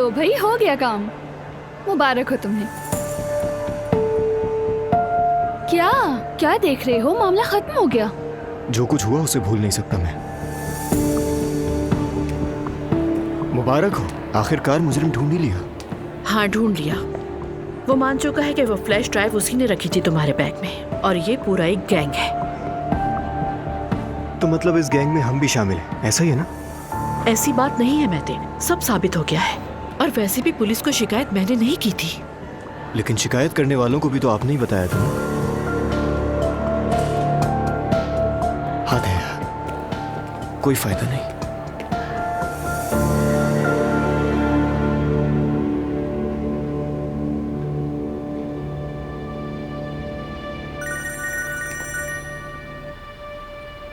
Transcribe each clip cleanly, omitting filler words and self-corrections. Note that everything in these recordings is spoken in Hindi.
लो भाई, हो गया काम। मुबारक हो तुम्हें। क्या क्या देख रहे हो? मामला खत्म हो गया। जो कुछ हुआ उसे भूल नहीं सकता मैं। मुबारक हो, आखिरकार मुजरिम ढूंढ ही लिया। हाँ, ढूंढ लिया। वो मान चुका है कि वो फ्लैश ड्राइव उसी ने रखी थी तुम्हारे बैग में, और ये पूरा एक गैंग है। तो मतलब इस गैंग में हम भी शामिल हैं, ऐसा ही है ना? ऐसी बात नहीं है मेहते, सब साबित हो गया है। और वैसे भी पुलिस को शिकायत मैंने नहीं की थी। लेकिन शिकायत करने वालों को भी तो आपने ही बताया था ना? हाथ है, कोई फायदा नहीं।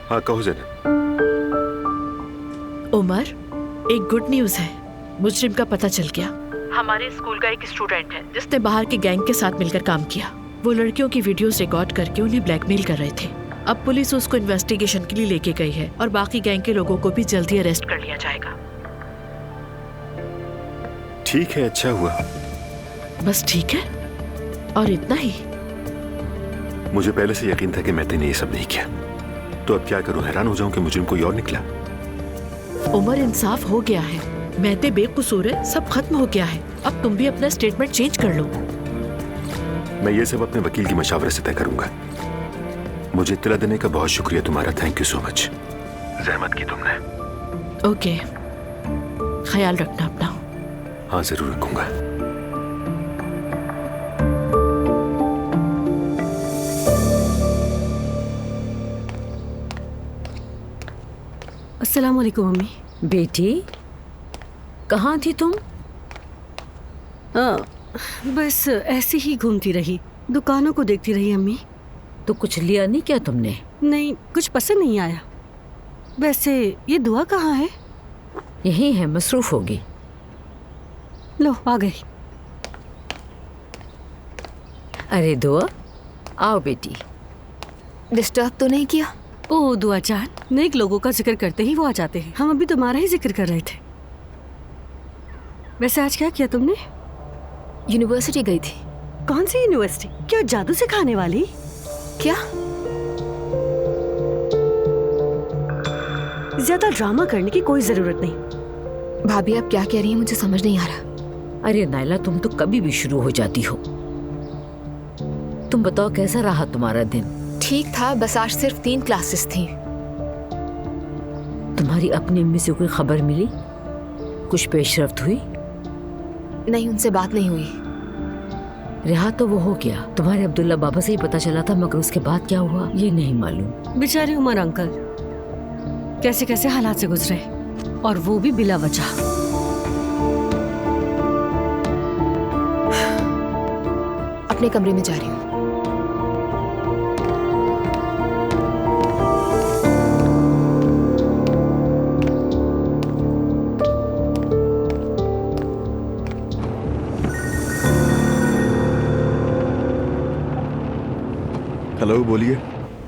हाँ कहो ज़ैनब। उमर, एक गुड न्यूज है। मुजरिम का पता चल गया। हमारे स्कूल का एक स्टूडेंट है जिसने बाहर के गैंग के साथ मिलकर काम किया। वो लड़कियों की वीडियोस रिकॉर्ड करके उन्हें ब्लैकमेल कर रहे थे। अब पुलिस उसको इन्वेस्टिगेशन के लिए लेके गई है और बाकी गैंग के लोगों को भी जल्दी अरेस्ट कर लिया जाएगा। ठीक है, अच्छा हुआ। बस ठीक है, और इतना ही? मुझे पहले से यकीन था कि मैंने ये सब नहीं किया। तो अब क्या करूं? हैरान हो जाऊं कि मुजरिम कोई और निकला। उमर, इंसाफ हो गया है। मैंने बेकसूर है, सब खत्म हो गया है। अब तुम भी अपना स्टेटमेंट चेंज कर लो। मैं ये सब अपने वकील की मशवरे से तय करूंगा। मुझे इत्तला देने का बहुत शुक्रिया तुम्हारा। Thank you so much. जहमत की तुमने। ओके, ख्याल रखना अपना। हाँ जरूर रखूंगा। अस्सलाम वालेकुम मम्मी। बेटी, कहाँ थी तुम? बस ऐसे ही घूमती रही, दुकानों को देखती रही अम्मी। तो कुछ लिया नहीं क्या तुमने? नहीं, कुछ पसंद नहीं आया। वैसे ये दुआ कहाँ है? यही है, मसरूफ होगी। लो आ गई। अरे दुआ, आओ बेटी। डिस्टर्ब तो नहीं किया? ओ दुआ जान, नेक लोगों का जिक्र करते ही वो आ जाते हैं। हम अभी तुम्हारा ही जिक्र कर रहे थे। वैसे आज क्या किया तुमने? यूनिवर्सिटी गई थी। कौन सी यूनिवर्सिटी? क्या जादू सिखाने वाली? क्या? ज्यादा ड्रामा करने की कोई जरूरत नहीं। भाभी आप क्या कह रही हैं? मुझे समझ नहीं आ रहा। अरे नायला, तुम तो कभी भी शुरू हो जाती हो। तुम बताओ, कैसा रहा तुम्हारा दिन? ठीक था, बस आज सिर्फ 3 क्लासेस थी। तुम्हारी अपनी अम्मी से कोई खबर मिली? कुछ पेशरफ्त हुई? नहीं, उनसे बात नहीं हुई। रिहा तो वो हो गया, तुम्हारे अब्दुल्ला बाबा से ही पता चला था, मगर उसके बाद क्या हुआ ये नहीं मालूम। बेचारे उमर अंकल कैसे कैसे हालात से गुजरे, और वो भी बिला वजह। अपने कमरे में जा रही हूँ। हेलो, बोलिए।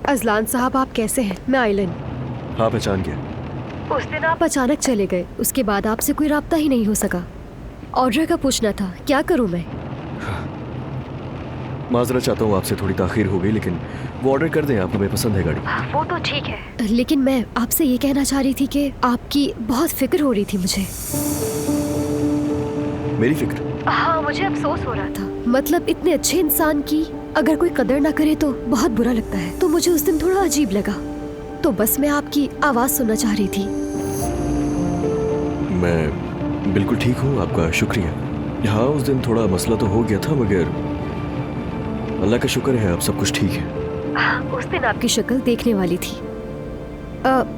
अजलान साहब, आप कैसे हैं? मैं आइलन। हाँ, पहचान गया। उस दिन आप अचानक चले गए, उसके बाद आपसे कोई राब्ता ही नहीं हो सका। ऑर्डर का पूछना था, क्या करूं मैं? माजरत चाहता हूँ, आपसे थोड़ी ताखीर हो गई, लेकिन वो ऑर्डर कर दें, आपको हमें पसंद है गाड़ी। वो तो ठीक है, लेकिन मैं आपसे ये कहना चाह रही थी कि आपकी बहुत फिक्र हो रही थी मुझे। मेरी फिक्र? हाँ, मुझे अफसोस हो रहा था। मतलब इतने अच्छे इंसान की अगर कोई कदर ना करे तो बहुत बुरा लगता है। तो मुझे उस दिन थोड़ा अजीब लगा, तो बस मैं आपकी आवाज़ सुनना चाह रही थी। मैं बिल्कुल ठीक हूँ, आपका शुक्रिया। हाँ, उस दिन थोड़ा मसला तो हो गया था, मगर अल्लाह का शुक्र है अब सब कुछ ठीक है। उस दिन आपकी शक्ल देखने वाली थी।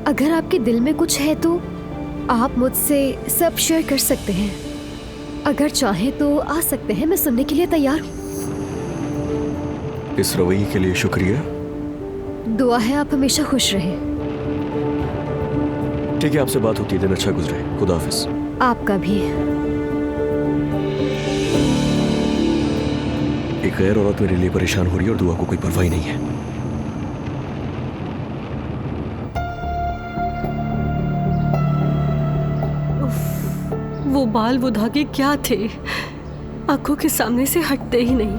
अगर आपके दिल में कुछ है तो आप मुझसे सब शेयर कर सकते हैं। अगर चाहें तो आ सकते हैं, मैं सुनने के लिए तैयार हूँ। इस रवैये के लिए शुक्रिया। दुआ है आप हमेशा खुश रहें। ठीक है, आपसे बात होती है, दिन अच्छा गुजरे। खुदा हाफिज। आपका भी। एक गैर औरत मेरे लिए परेशान हो रही है और दुआ को कोई परवाह ही नहीं है। वो बाल वो धागे क्या थे, आंखों के सामने से हटते ही नहीं।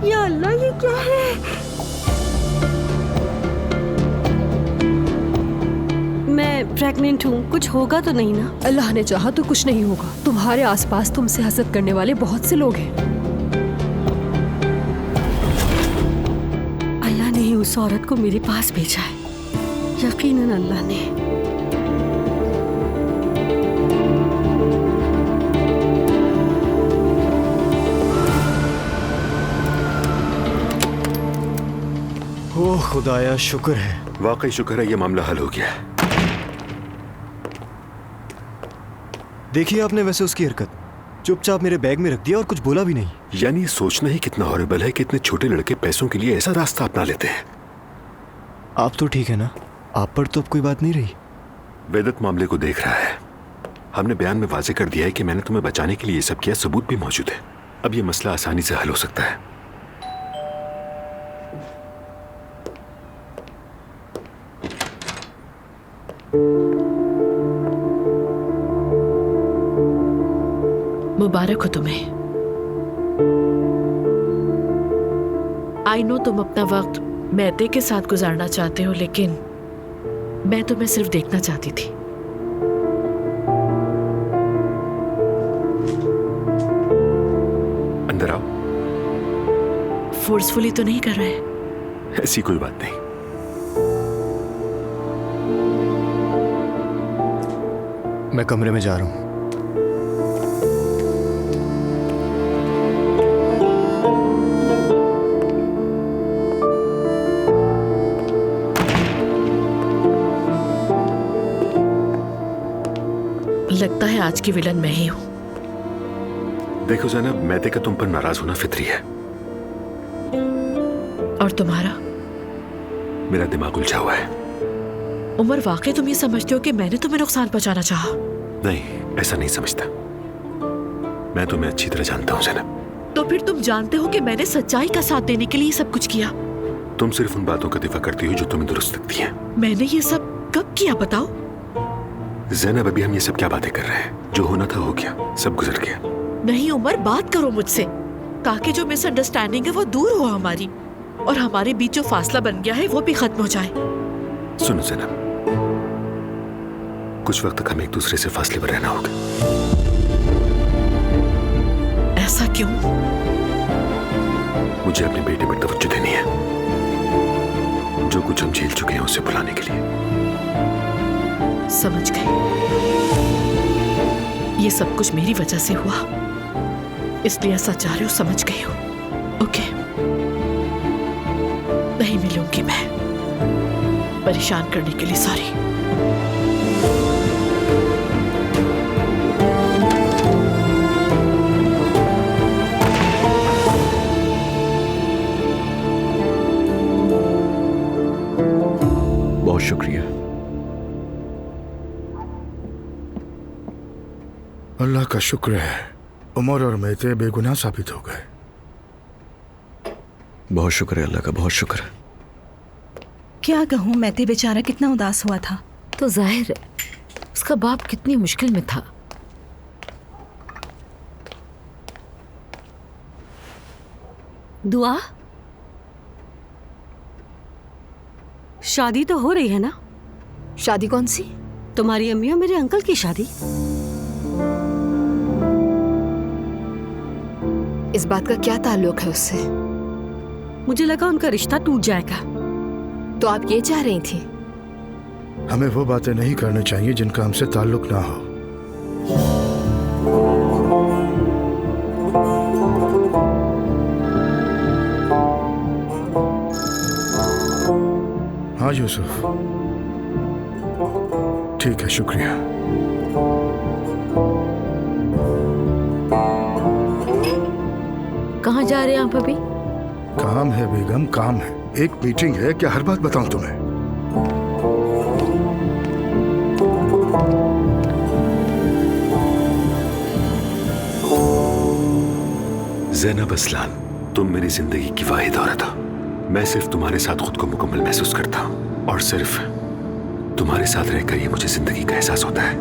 या अल्लाह, ये क्या है? मैं प्रेग्नेंट हूँ, कुछ होगा तो नहीं ना? अल्लाह ने चाहा तो कुछ नहीं होगा। तुम्हारे आसपास तुमसे हसद करने वाले बहुत से लोग हैं। अल्लाह ने ही उस औरत को मेरे पास भेजा है, यकीनन अल्लाह ने। ओह खुदाया, शुक्र है। वाकई शुक्र है, ये मामला हल हो गया है। देखिए आपने वैसे उसकी हरकत, चुपचाप मेरे बैग में रख दिया और कुछ बोला भी नहीं। यानी सोचना ही कितना हॉरिबल है कि इतने छोटे लड़के पैसों के लिए ऐसा रास्ता अपना लेते हैं। आप तो ठीक है ना? आप पर तो अब कोई बात नहीं रही। वेदत मामले को देख रहा है। हमने बयान में वाजे कर दिया है कि मैंने तुम्हें बचाने के लिए ये सब किया, सबूत भी मौजूद है। अब ये मसला आसानी से हल हो सकता है। मुबारक हो तुम्हें। आई नो तुम अपना वक्त मैते के साथ गुजारना चाहते हो, लेकिन मैं तुम्हें सिर्फ देखना चाहती थी। अंदर आओ। फोर्सफुली तो नहीं कर रहे? ऐसी कोई बात नहीं। मैं कमरे में जा रहा हूँ। लगता है आज की विलन मैं ही हूं। देखो जैनब, मैते का तुम पर नाराज होना फितरी है। और तुम्हारा? मेरा दिमाग उलझा हुआ है। उमर, वाकई तुम ये समझते हो कि मैंने तुम्हें नुकसान पहुंचाना चाहा? नहीं, ऐसा नहीं समझता। मैं तुम्हें अच्छी तरह जानता हूँ जैनब। तो फिर तुम जानते हो कि मैंने सच्चाई का साथ देने के लिए सब कुछ किया। तुम सिर्फ उन बातों का दिफा करती हो जो तुम्हें दुरुस्त लगती हैं। मैंने ये सब कब किया बताओ? जैनब, अभी हम ये सब क्या बातें कर रहे हैं? जो होना था हो गया, सब गुजर गया। नहीं उमर, बात करो मुझसे, ताकि जो मिसअंडरस्टैंडिंग है वो दूर हो हमारी, और हमारे बीच जो फासला बन गया है वो भी खत्म हो जाए। सुनो जैनब, कुछ वक्त तक हमें एक दूसरे से फासले पर रहना होगा। ऐसा क्यों? मुझे अपने बेटे पर तवज्जो देनी है। जो कुछ हम झेल चुके हैं उसे भुलाने के लिए। समझ गई। ये सब कुछ मेरी वजह से हुआ, इसलिए ऐसा चाह रहे हो, समझ गई हो। ओके, नहीं मिलूंगी मैं। परेशान करने के लिए सॉरी। बहुत शुक्रिया। अल्लाह का शुक्र है, उमर और मैते बेगुनाह साबित हो गए। बहुत शुक्र है अल्लाह का, बहुत शुक्र है। क्या कहूँ, मैते बेचारा कितना उदास हुआ था। तो जाहिर है उसका बाप कितनी मुश्किल में था। दुआ, शादी तो हो रही है ना? शादी कौन सी? तुम्हारी अम्मी और मेरे अंकल की शादी। इस बात का क्या ताल्लुक है उससे? मुझे लगा उनका रिश्ता टूट जाएगा। तो आप ये चाह रही थी? हमें वो बातें नहीं करनी चाहिए जिनका हमसे ताल्लुक ना हो। हाँ यूसुफ, ठीक है, शुक्रिया। कहाँ जा रहे हैं आप अभी? काम है बेगम, काम है। एक मीटिंग है, क्या हर बात बताऊं तुम्हें? ज़ैनब असलान, तुम मेरी जिंदगी की वाहिद औरत हो। मैं सिर्फ तुम्हारे साथ खुद को मुकम्मल महसूस करता हूँ। और सिर्फ तुम्हारे साथ रहकर ही मुझे जिंदगी का एहसास होता है।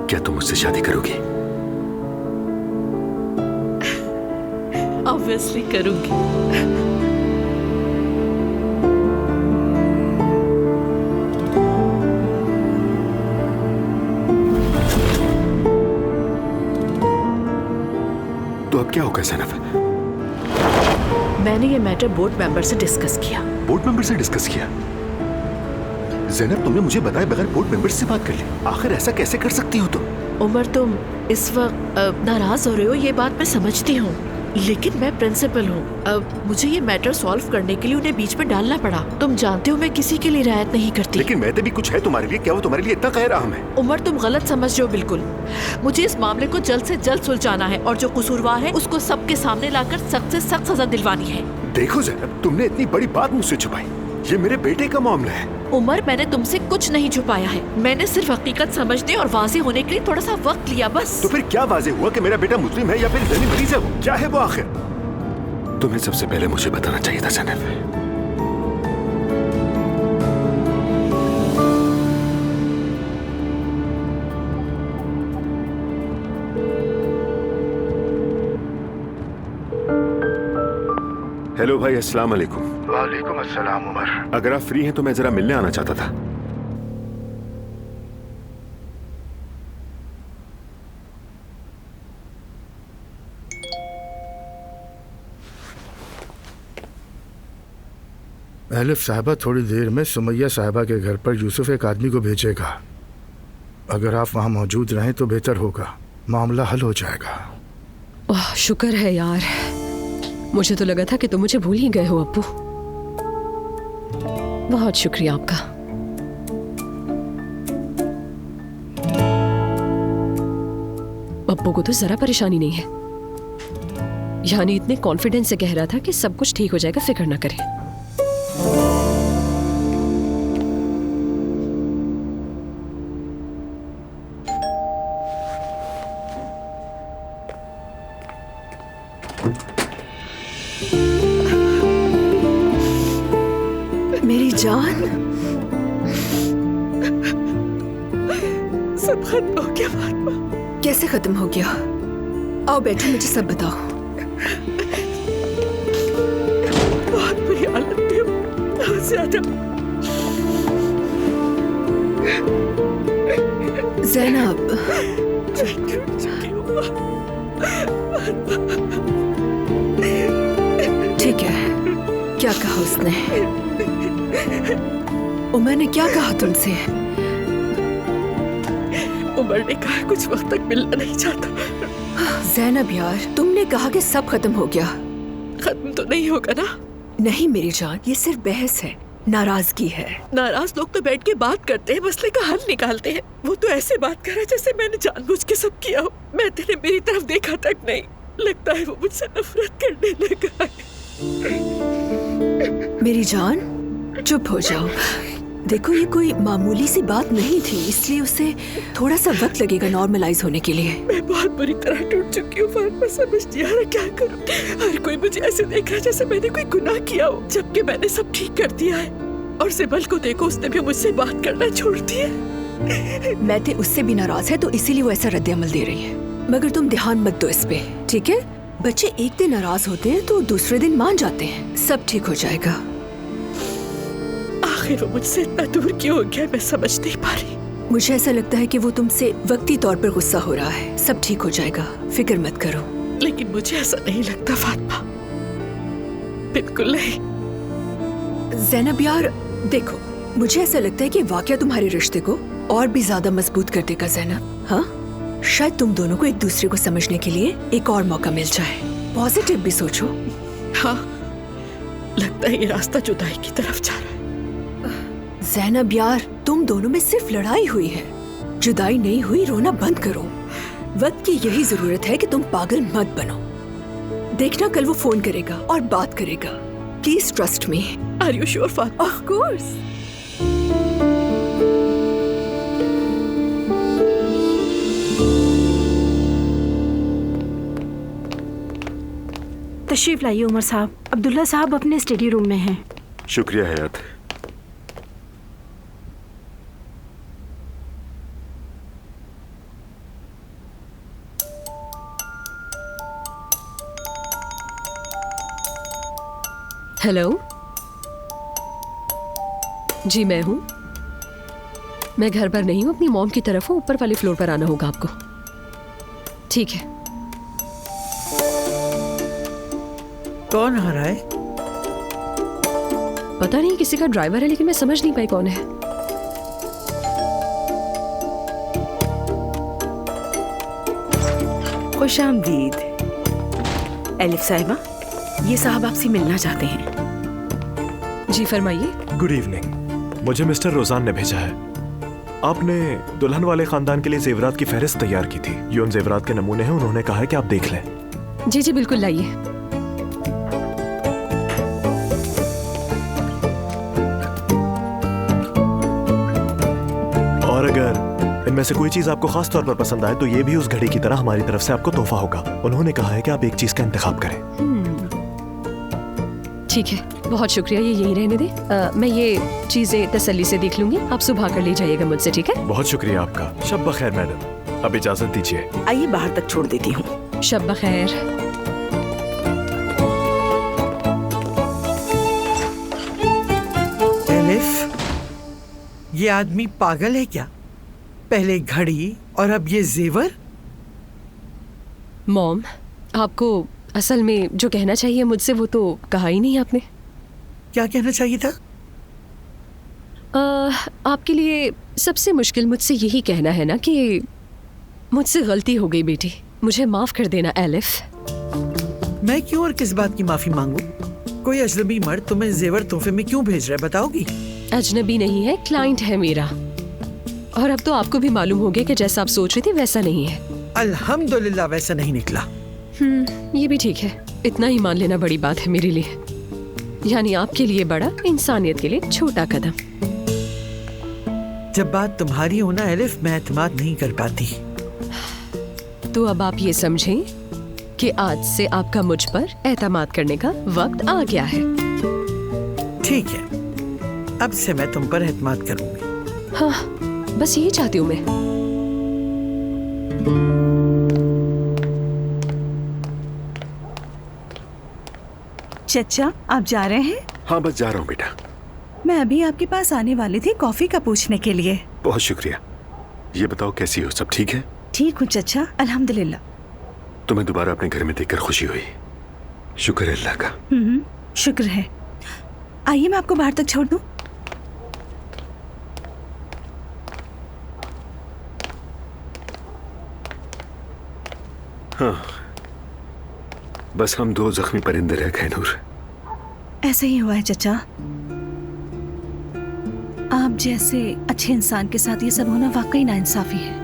क्या तुम मुझसे शादी करोगी? ऑब्वियसली करूंगी। तो अब क्या होगा ज़ैनब? मैंने ये मैटर बोर्ड मेंबर से डिस्कस किया। बोर्ड मेंबर से डिस्कस किया? ज़ैनब, तुमने मुझे बताए बगैर बोर्ड मेंबर से बात कर ली। आखिर ऐसा कैसे कर सकती हो तुम? उमर, तुम इस वक्त नाराज हो रहे हो, ये बात मैं समझती हूँ, लेकिन मैं प्रिंसिपल हूँ। अब मुझे ये मैटर सॉल्व करने के लिए उन्हें बीच में डालना पड़ा। तुम जानते हो मैं किसी के लिए रियायत नहीं करती। लेकिन मैते भी कुछ है तुम्हारे लिए। क्या वो तुम्हारे लिए इतना गैर अहम है? उमर, तुम गलत समझ रहे हो बिल्कुल। मुझे इस मामले को जल्द से जल्द सुलझाना है और जो कसूरवार है उसको सबके सामने लाकर सख्त से सख्त सजा दिलवानी है। देखो ज़ैनब, तुमने इतनी बड़ी बात मुझसे छुपाई। ये मेरे बेटे का मामला है। उमर, मैंने तुमसे कुछ नहीं छुपाया है। मैंने सिर्फ हकीकत समझने और वाज़े होने के लिए थोड़ा सा वक्त लिया, बस। तो फिर क्या वाज़े हुआ कि मेरा बेटा मुस्लिम है या फिर जहनी मरीज है? वो क्या है वो आखिर? तुम्हें सबसे पहले मुझे बताना चाहिए था ज़ैनब। हेलो भाई, अस्सलाम वालेकुम। वालेकुम अस्सलाम उमर। अगर आप फ्री हैं तो मैं जरा मिलने आना चाहता था। एलिफ साहबा थोड़ी देर में सुमैया साहबा के घर पर यूसुफ एक आदमी को भेजेगा। अगर आप वहाँ मौजूद रहें तो बेहतर होगा, मामला हल हो जाएगा। ओह, शुक्र है यार। मुझे तो लगा था कि तुम मुझे भूल ही गए हो अप्पू। बहुत शुक्रिया आपका। अप्पू को तो जरा परेशानी नहीं है, यानी इतने कॉन्फिडेंस से कह रहा था कि सब कुछ ठीक हो जाएगा, फिक्र ना करें। मेरी जान, सब खत्म हो गया फातिमा। कैसे खत्म हो गया? आओ बैठो, मुझे सब बताओ। बहुत बुरी हालत थी, बहुत ज्यादा। ज़ैनब, ठीक है, क्या कहा उसने? उमर ने क्या कहा तुमसे? उमर ने कहा कुछ वक्त तक मिलना नहीं चाहता। ज़ैनब यार, तुमने कहा कि सब खत्म हो गया। खत्म तो नहीं होगा ना? नहीं मेरी जान, ये सिर्फ बहस है, नाराजगी है। नाराज लोग तो बैठ के बात करते हैं, मसले का हल निकालते हैं। वो तो ऐसे बात कर रहा है जैसे मैंने जानबूझ के सब किया हो। मैं तेरे मेरी तरफ देखा तक नहीं। लगता है वो मुझसे नफरत करने लगा है। मेरी जान, चुप हो जाओ। देखो, ये कोई मामूली सी बात नहीं थी, इसलिए उसे थोड़ा सा वक्त लगेगा नॉर्मलाइज होने के लिए। मैं बहुत बुरी तरह टूट चुकी हूँ फातिमा, समझ नहीं आ रहा क्या करूँ। हर कोई मुझे ऐसे देख रहा है जैसे मैंने कोई गुनाह किया हो, जबकि मैंने सब ठीक कर दिया है। और सिबल को देखो, उसने भी मुझसे बात करना छोड़ दिया। मैते उससे भी नाराज है, तो इसीलिए वो ऐसा रद्द-ए-अमल दे रही है। मगर तुम ध्यान मत दो इस पे, ठीक है? बच्चे एक दिन नाराज होते हैं तो दूसरे दिन मान जाते हैं। सब ठीक हो जाएगा। आखिर वो मुझसे इतना दूर क्यों हो गया, मैं समझ नहीं पा रही। मुझे ऐसा लगता है कि वो तुमसे वक्ती तौर पर गुस्सा हो रहा है। सब ठीक हो जाएगा, फिक्र मत करो। लेकिन मुझे ऐसा नहीं लगता फातिमा, बिल्कुल नहीं। ज़ैनब यार, देखो, मुझे ऐसा लगता है कि वाकया तुम्हारे रिश्ते को और भी ज्यादा मजबूत कर देगा ज़ैनब। हाँ, शायद तुम दोनों को एक दूसरे को समझने के लिए एक और मौका मिल जाए। पॉजिटिव भी सोचो। हाँ, लगता है ये रास्ता जुदाई की तरफ जा रहा है। ज़ैनब यार, तुम दोनों में सिर्फ लड़ाई हुई है, जुदाई नहीं हुई। रोना बंद करो। वक्त की यही जरूरत है कि तुम पागल मत बनो। देखना, कल वो फोन करेगा और बात करेगा। Please trust me. Are you sure Fatima? Of course. तशरीफ लाइए उमर साहब। अब्दुल्ला साहब अपने स्टडी रूम में हैं। शुक्रिया हयात। हेलो जी, मैं हूँ। मैं घर पर नहीं हूँ, अपनी मॉम की तरफ हूँ। ऊपर वाले फ्लोर पर आना होगा आपको। ठीक है। कौन आ रहा है? पता नहीं, किसी का ड्राइवर है, लेकिन मैं समझ नहीं पाई कौन है। खुश आमदीद। एलिफ साहिबा, ये साहब आपसे मिलना चाहते हैं। जी फरमाइए। Good evening. मुझे मिस्टर रोजान ने भेजा है। आपने दुल्हन वाले खानदान के लिए जेवरात की फहरिस्त तैयार की थी। ये उन जेवरात के नमूने हैं। उन्होंने कहा है कि आप देख लें। जी जी बिल्कुल, लाइए। और अगर इनमें से कोई चीज आपको खास तौर पर पसंद आए तो ये भी उस घड़ी की तरह हमारी तरफ से आपको तोहफा होगा। उन्होंने कहा है कि आप एक चीज का इंतखाब करें। ठीक है, बहुत शुक्रिया। ये यहीं रहने दें। मैं ये चीजें तसल्ली से देख लूंगी। आप सुबह कर ले जाइएगा मुझसे, ठीक है? बहुत शुक्रिया आपका। शब बखैर मैडम। अब इजाजत दीजिए। आइए बाहर तक छोड़ देती हूँ। शब बखैर। एलिफ, ये आदमी पागल है क्या? पहले घड़ी और अब ये जेवर। मॉम, आपको असल में जो कहना चाहिए मुझसे वो तो कहा ही नहीं आपने। क्या कहना चाहिए था? आपके लिए सबसे मुश्किल मुझसे यही कहना है ना कि मुझसे गलती हो गई बेटी, मुझे माफ कर देना एलिफ। मैं क्यों और किस बात की माफी मांगू? कोई अजनबी मर्द तुम्हें जेवर तोहफे में क्यों भेज रहा है, बताओगी? अजनबी नहीं है, क्लाइंट है मेरा। और अब तो आपको भी मालूम हो गया कि जैसा आप सोच रही थी वैसा नहीं है। अल्हम्दुलिल्लाह वैसा नहीं निकला। ये भी ठीक है। इतना ही मान लेना बड़ी बात है मेरे लिए। यानी आपके लिए बड़ा, इंसानियत के लिए छोटा कदम। जब बात तुम्हारी हो ना एलिफ, मैं एतमाद नहीं कर पाती। तो अब आप ये समझें कि आज से आपका मुझ पर एतमाद करने का वक्त आ गया है। ठीक है, अब से मैं तुम पर एतमाद करूंगी। हाँ, बस यही चाहती हूँ मैं। चचा, आप जा रहे हैं? हाँ, बस जा रहा हूँ बेटा। मैं अभी आपके पास आने वाली थी कॉफी का पूछने के लिए। बहुत शुक्रिया। ये बताओ कैसी हो, सब ठीक है? ठीक हूँ चचा, अल्हम्दुलिल्लाह। तुम्हें दोबारा अपने घर में देखकर खुशी हुई। शुक्र है अल्लाह का। शुक्र है। आइए मैं आपको बाहर तक छोड़ दूँ। हाँ, बस हम दो जख्मी परिंदे रह गए नूर। ऐसा ही हुआ है चचा। आप जैसे अच्छे इंसान के साथ ये सब होना वाकई नाइंसाफी है।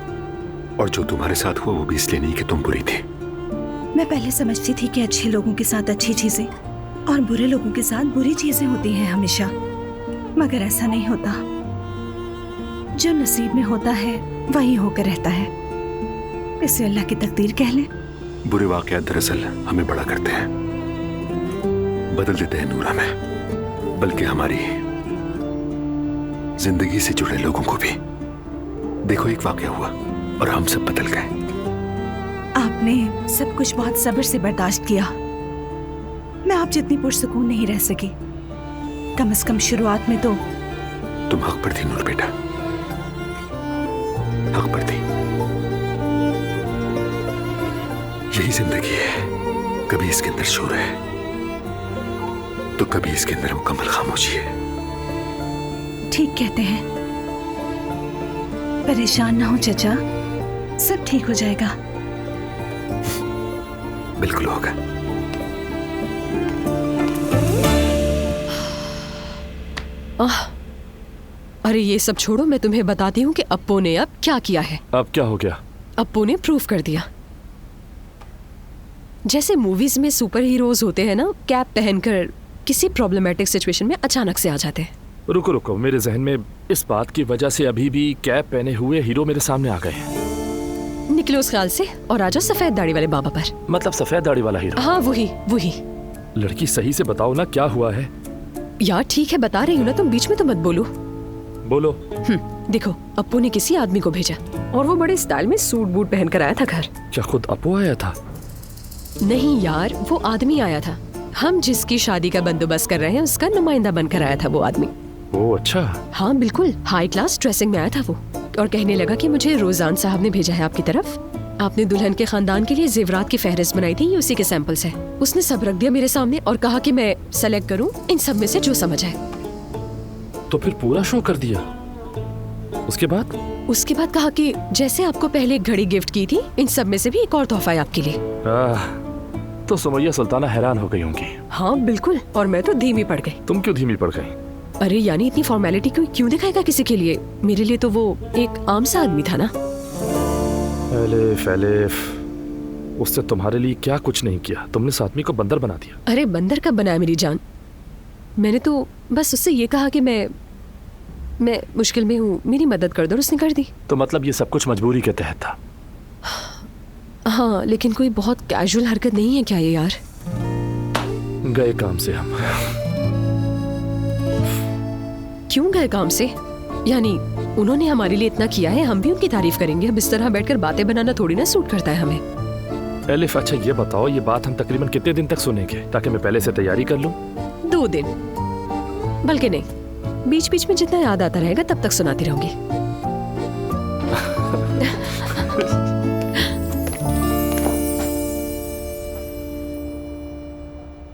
और जो तुम्हारे साथ हुआ वो भी इसलिए नहीं कि तुम बुरी थी। मैं पहले समझती थी कि अच्छे लोगों के साथ अच्छी चीजें और बुरे लोगों के साथ बुरी चीजें होती हैं हमेशा, मगर ऐसा नहीं होता। जो नसीब में होता है वही होकर रहता है। इसे अल्लाह की तकदीर कह लें। बुरे वाकयात दरअसल हमें बड़ा करते हैं, बदल देते हैं नूर हमें, बल्कि हमारी जिंदगी से जुड़े लोगों को भी। देखो, एक वाकया हुआ और हम सब बदल गए। आपने सब कुछ बहुत सब्र से बर्दाश्त किया। मैं आप जितनी पुरसुकून नहीं रह सकी। कम से कम शुरुआत में तो तुम हक पर थी नूर बेटा, हक पर थी। यही जिंदगी है, कभी इसके अंदर शोर है तो कभी इसके अंदर मुकम्मल खामोशी है। ठीक कहते हैं। परेशान ना हो चचा, सब ठीक हो जाएगा। बिल्कुल होगा। अरे ये सब छोड़ो, मैं तुम्हें बताती हूँ कि अप्पू ने अब क्या किया है। अब क्या हो गया? अप्पू ने प्रूफ कर दिया। जैसे मूवीज में सुपर हीरोज होते हैं ना, कैप पहनकर किसी प्रॉब्लमेटिक सिचुएशन में अचानक से आ जाते हैं। रुको रुको, मेरे जहन में इस बात की वजह से अभी भी कैप पहने हुए हीरो मेरे सामने आ गए हैं। निकलो उस ख्याल से और आ जाओ सफेद दाढ़ी वाले बाबा पर। मतलब सफेद दाढ़ी वाला हीरो? हाँ, वही वही। लड़की सही से बताओ ना क्या हुआ है। यार ठीक है बता रही हूँ ना, तुम बीच में तो मत बोलो। बोलो। देखो अप्पू ने किसी आदमी को भेजा और वो बड़े स्टाइल में सूट बूट पहन कर आया था घर। क्या खुद अप्पू आया था? नहीं यार, वो आदमी आया था। हम जिसकी शादी का बंदोबस्त कर रहे हैं उसका नुमाइंदा बनकर आया था वो आदमी। ओह अच्छा। हाँ बिल्कुल, हाई क्लास ड्रेसिंग में आया था वो, और कहने लगा कि मुझे रोजान साहब ने भेजा है आपकी तरफ। आपने दुल्हन के खानदान के लिए जेवरात की फहरिस्त बनाई थी, ये उसी के सैंपल्स है। उसने सब रख दिया मेरे सामने और कहा कि मैं सेलेक्ट करूं इन सब में से जो समझ आए। तो फिर पूरा शो कर दिया। उसके बाद कहा कि जैसे आपको पहले एक घड़ी गिफ्ट की थी, इन सब में से भी एक और तोहफा है आपके लिए। तो सुमैया सुल्ताना हैरान हो गई होंगी। हाँ बिल्कुल, और मैं तो धीमी पड़ गई। तुम क्यों धीमी पड़ गई? अरे यानी इतनी फॉर्मेलिटी क्यों दिखाएगा किसी के लिए? मेरे लिए तो वो एक आम सा आदमी था ना। एलिफ, उससे तुम्हारे लिए क्या कुछ नहीं किया, तुमने इस आदमी को बंदर बना दिया। अरे बंदर कब बनाया मेरी जान? मैंने तो बस उससे ये कहा कि मैं मुश्किल में हूँ, मेरी मदद कर दो, और उसने कर दी। तो मतलब ये सब कुछ मजबूरी के तहत था? हाँ, लेकिन कोई बहुत कैजुअल हरकत नहीं है क्या ये यार? गए काम से हम। क्यों गए काम से? यानी उन्होंने हमारे लिए इतना किया है, हम भी उनकी तारीफ करेंगे। अब इस तरह बैठकर बातें बनाना थोड़ी ना सूट करता है हमें। एलिफ अच्छा ये बताओ, ये बात हम तकरीबन कितने दिन तक सुनेंगे, ताकि मैं पहले से तैयारी कर लूं? 2 दिन, बल्कि नहीं, बीच बीच में जितना याद आता रहेगा तब तक सुनाती रहूंगी।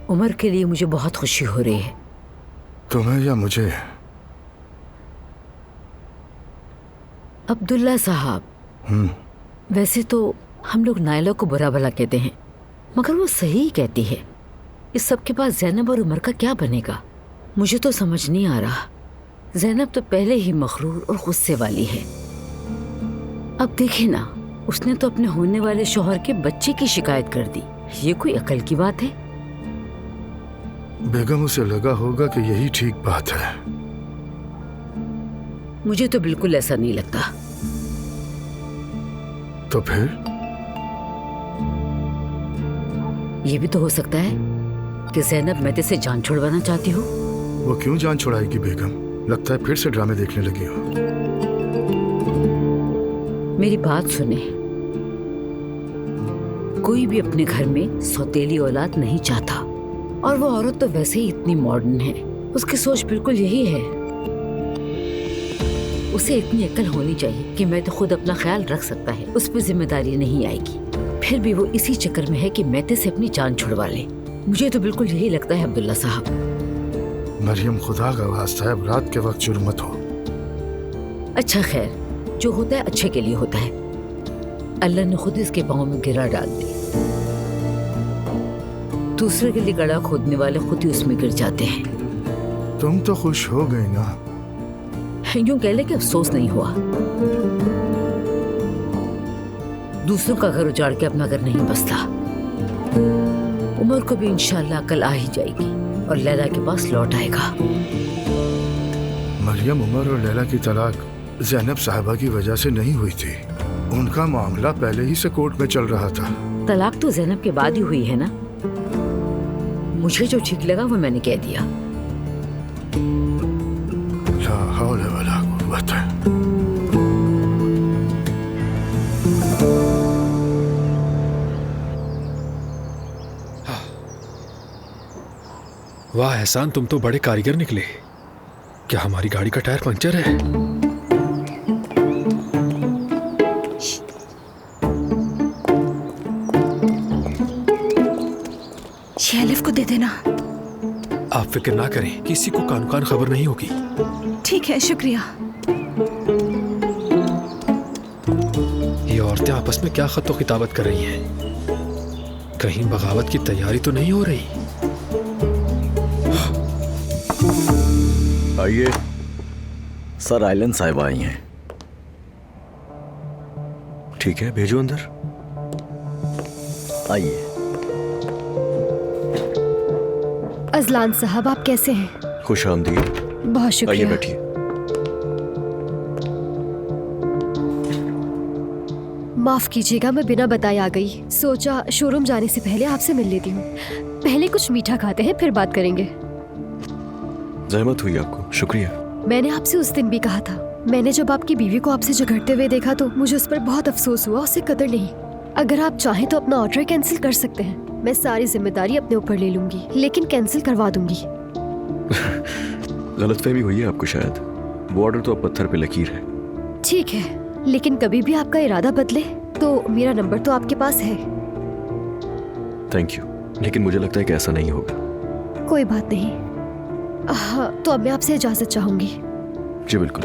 उमर के लिए मुझे बहुत खुशी हो रही है। तुम्हें या मुझे? अब्दुल्ला साहब, वैसे तो हम लोग नायला को बुरा भला कहते हैं, मगर वो सही कहती है। इस सब के बाद ज़ैनब और उमर का क्या बनेगा? मुझे तो समझ नहीं आ रहा। ज़ैनब तो पहले ही मखरूर और गुस्से वाली है। अब देखे ना, उसने तो अपने होने वाले शौहर के बच्चे की शिकायत कर दी। ये कोई अकल की बात है? बेगम उसे लगा होगा कि यही ठीक बात है। मुझे तो बिल्कुल ऐसा नहीं लगता। तो फिर? ये भी तो हो सकता है कि ज़ैनब मैते से जान छुड़वाना चाहती हो। वो क्यों जान छुड़ाएगी बेगम? लगता है फिर से ड्रामे देखने लगी हो। मेरी बात सुने, कोई भी अपने घर में सौतेली औलाद नहीं चाहता, और वो औरत तो वैसे ही इतनी मॉडर्न है, उसकी सोच बिल्कुल यही है। उसे इतनी अक्ल होनी चाहिए कि मैं तो खुद अपना ख्याल रख सकता है, उस पर जिम्मेदारी नहीं आएगी। फिर भी वो इसी चक्कर में है कि मैते से अपनी जान छुड़वा ले। मुझे तो बिल्कुल यही लगता है अब्दुल्ला साहब। मरियम, खुदा का वास्ता है, अब रात के वक्त शुरू मत हो। अच्छा खैर, जो होता है अच्छे के लिए होता है। अल्लाह ने खुद इसके पाँव में गिरा डाल दी। दूसरे के लिए गड्ढा खोदने वाले खुद ही उसमें गिर जाते हैं। तुम तो खुश हो गई ना? यूं कह ले कि अफसोस नहीं हुआ। दूसरों का घर उजाड़ के अपना घर नहीं बसता। उमर को भी इंशाल्लाह कल आ ही जाएगी और लैला के पास लौट आएगा। मरियम, उमर और लैला की तलाक ज़ैनब साहिबा की वजह से नहीं हुई थी। उनका मामला पहले ही से कोर्ट में चल रहा था। तलाक तो ज़ैनब के बाद ही हुई है ना। मुझे जो ठीक लगा वो मैंने कह दिया। ला हौल वला कुव्वत। वाह एहसान, तुम तो बड़े कारीगर निकले। क्या हमारी गाड़ी का टायर पंक्चर है? ये एलिफ को दे देना। आप फिक्र ना करें, किसी को कान कान खबर नहीं होगी। ठीक है, शुक्रिया। ये औरतें आपस में क्या खत्तो खिताबत कर रही हैं? कहीं बगावत की तैयारी तो नहीं हो रही? आइए, सर आइलन साहिब आई हैं। ठीक है, भेजो अंदर। आइए। अजलान साहब, आप कैसे हैं? खुश आमदीद। बहुत शुक्रिया। आइए बैठिए। माफ कीजिएगा, मैं बिना बताए आ गई। सोचा शोरूम जाने से पहले आपसे मिल लेती हूँ। पहले कुछ मीठा खाते हैं, फिर बात करेंगे। जहमत हुई आपको, शुक्रिया। मैंने आपसे उस दिन भी कहा था, मैंने जब आपकी बीवी को आपसे झगड़ते हुए देखा तो मुझे उस पर बहुत अफसोस हुआ, उससे कदर नहीं। अगर आप चाहें तो अपना ऑर्डर कैंसिल कर सकते हैं, मैं सारी जिम्मेदारी अपने ऊपर ले लूंगी, लेकिन कैंसिल करवा दूंगी। गलतफहमी हुई है आपको शायद, वो ऑर्डर तो अब पत्थर पे लकीर है। ठीक है, लेकिन कभी भी आपका इरादा बदले तो मेरा नंबर तो आपके पास है। थैंक यू, लेकिन मुझे लगता है कि ऐसा नहीं होगा। कोई बात नहीं। हाँ, तो अब मैं आपसे इजाजत चाहूंगी। जी बिल्कुल।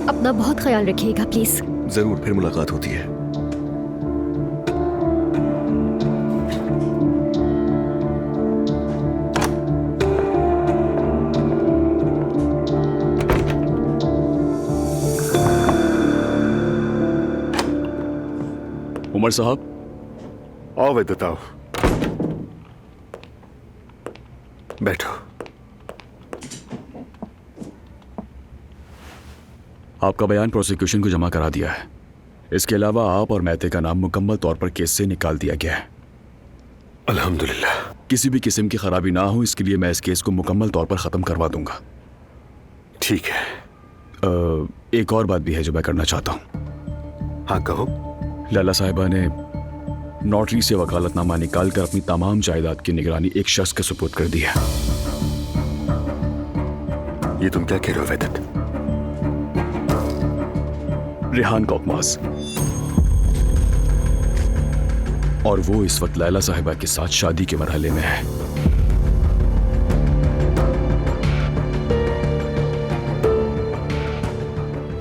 अपना बहुत ख्याल रखिएगा प्लीज। जरूर, फिर मुलाकात होती है। उमर साहब, आओ वैद्यता, आओ बैठो। आपका बयान प्रोसिक्यूशन को जमा करा दिया है। इसके अलावा आप और मेहते का नाम मुकम्मल तौर पर केस से निकाल दिया गया है। अल्हम्दुलिल्लाह। किसी भी किस्म की खराबी ना हो, इसके लिए मैं इस केस को मुकम्मल तौर पर ख़त्म करवा दूंगा। ठीक है। एक और बात भी है जो मैं करना चाहता हूँ। हाँ कहो। लैला साहिबा ने नोटरी से वकालतनामा निकाल कर अपनी तमाम जायदाद की निगरानी एक शख्स के सुपुर्द कर दी है। ये तुम क्या कह रहे हो वैदत? रेहान कौकमास। और वो इस वक्त लैला साहिबा के साथ शादी के मरहले में है।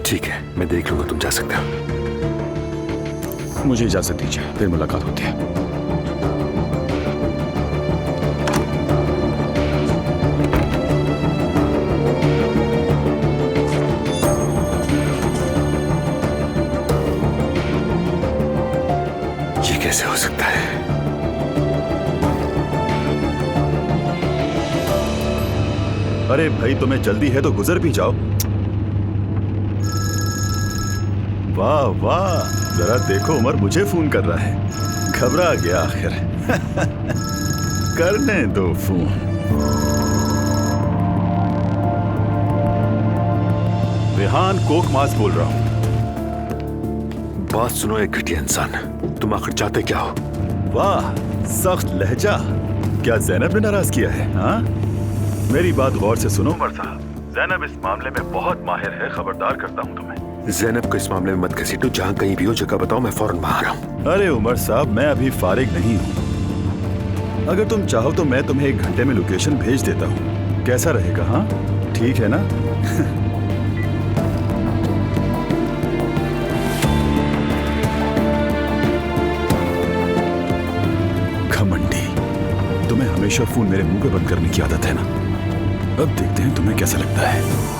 ठीक है, मैं देख लूंगा, तुम जा सकते हो। मुझे इजाजत दीजिए, फिर मुलाकात होती है। ये कैसे हो सकता है? अरे भाई, तुम्हें जल्दी है तो गुजर भी जाओ। वाह वाह, जरा देखो उमर मुझे फोन कर रहा है। घबरा गया आखिर। करने दो फोन। रेहान कोकमास बोल रहा हूं। बात सुनो एक घटिया इंसान, तुम आखिर चाहते क्या हो? वाह, सख्त लहजा। क्या जैनब ने नाराज किया है? हाँ, मेरी बात गौर से सुनो उमर साहब। जैनब इस मामले में बहुत माहिर है, खबरदार करता हूं तुम्हें। जैनब को इस मामले में मत घसीटो, जहां कहीं भी हो जगह बताओ, मैं फौरन वहां आ रहा हूं। अरे उमर साहब, मैं अभी फारिग नहीं हूं। अगर तुम चाहो तो मैं तुम्हें 1 घंटे में लोकेशन भेज देता हूं। कैसा रहेगा? हाँ ठीक है ना? घमंडी, तुम्हें हमेशा फोन मेरे मुंह पे बंद करने की आदत है ना? अब देखते हैं तुम्हें कैसा लगता है।